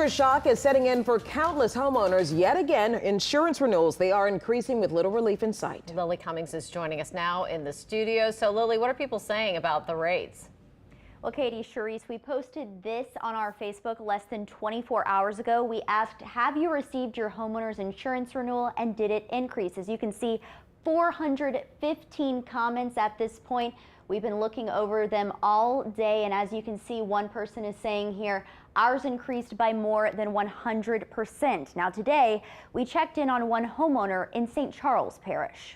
Shock is setting in for countless homeowners. Yet again, insurance renewals, they are increasing with little relief in sight. Lily Cummings is joining us now in the studio. So Lily, what are people saying about the rates? Well, Katie, Charisse, we posted this on our Facebook less than 24 hours ago. We asked, have you received your homeowner's insurance renewal and did it increase? As you can see, 415 comments at this point. We've been looking over them all day, and as you can see, one person is saying here, ours increased by more than 100%. Now today, we checked in on one homeowner in St. Charles Parish.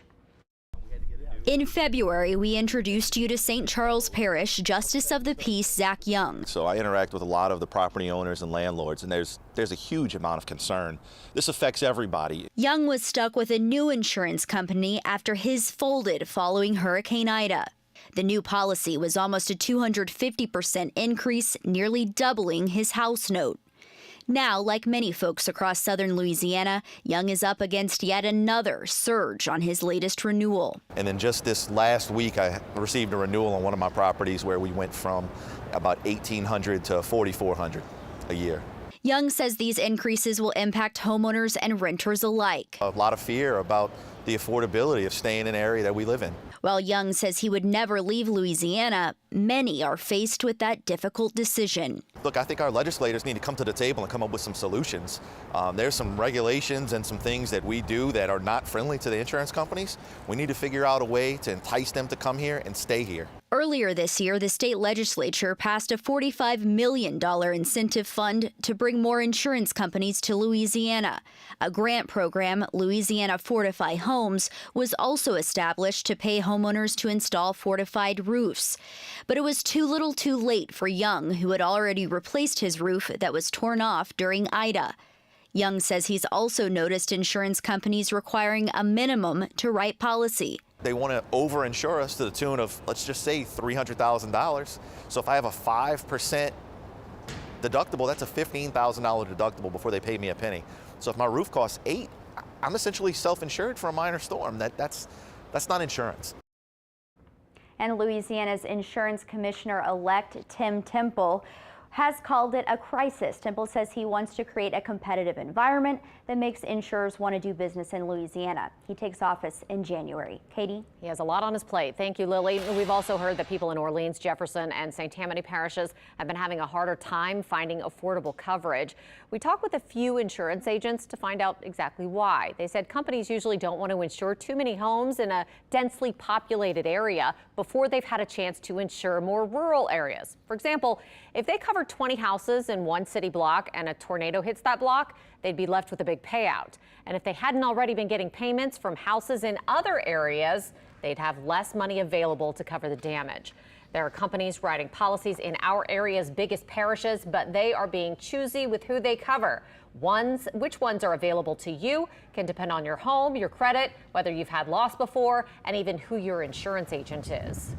In February, we introduced you to St. Charles Parish Justice of the Peace, Zack Young. So I interact with a lot of the property owners and landlords, and there's a huge amount of concern. This affects everybody. Young was stuck with a new insurance company after his folded following Hurricane Ida. The new policy was almost a 250% increase, nearly doubling his house note. Now, like many folks across southern Louisiana, Young is up against yet another surge on his latest renewal. And then just this last week, I received a renewal on one of my properties where we went from about $1,800 to $4,400 a year. Young says these increases will impact homeowners and renters alike. A lot of fear about the affordability of staying in an area that we live in. While Young says he would never leave Louisiana, many are faced with that difficult decision. Look, I think our legislators need to come to the table and come up with some solutions. There's some regulations and some things that we do that are not friendly to the insurance companies. We need to figure out a way to entice them to come here and stay here. Earlier this year, the state legislature passed a $45 million incentive fund to bring more insurance companies to Louisiana. A grant program, Louisiana Fortify Homes, was also established to pay homeowners to install fortified roofs. But it was too little too late for Young, who had already replaced his roof that was torn off during Ida. Young says he's also noticed insurance companies requiring a minimum to write policy. They want to over-insure us to the tune of, let's just say, $300,000. So if I have a 5% deductible, that's a $15,000 deductible before they pay me a penny. So if my roof costs $8,000, I'm essentially self-insured for a minor storm. That's not insurance. And Louisiana's insurance commissioner-elect Tim Temple has called it a crisis. Temple says he wants to create a competitive environment that makes insurers want to do business in Louisiana. He takes office in January. Katie? He has a lot on his plate. Thank you, Lily. We've also heard that people in Orleans, Jefferson, and St. Tammany parishes have been having a harder time finding affordable coverage. We talked with a few insurance agents to find out exactly why. They said companies usually don't want to insure too many homes in a densely populated area before they've had a chance to insure more rural areas. For example, if they cover 20 houses in one city block and a tornado hits that block, they'd be left with a big payout. And if they hadn't already been getting payments from houses in other areas, they'd have less money available to cover the damage. There are companies writing policies in our area's biggest parishes, but they are being choosy with who they cover. Which ones are available to you can depend on your home, your credit, whether you've had loss before, and even who your insurance agent is.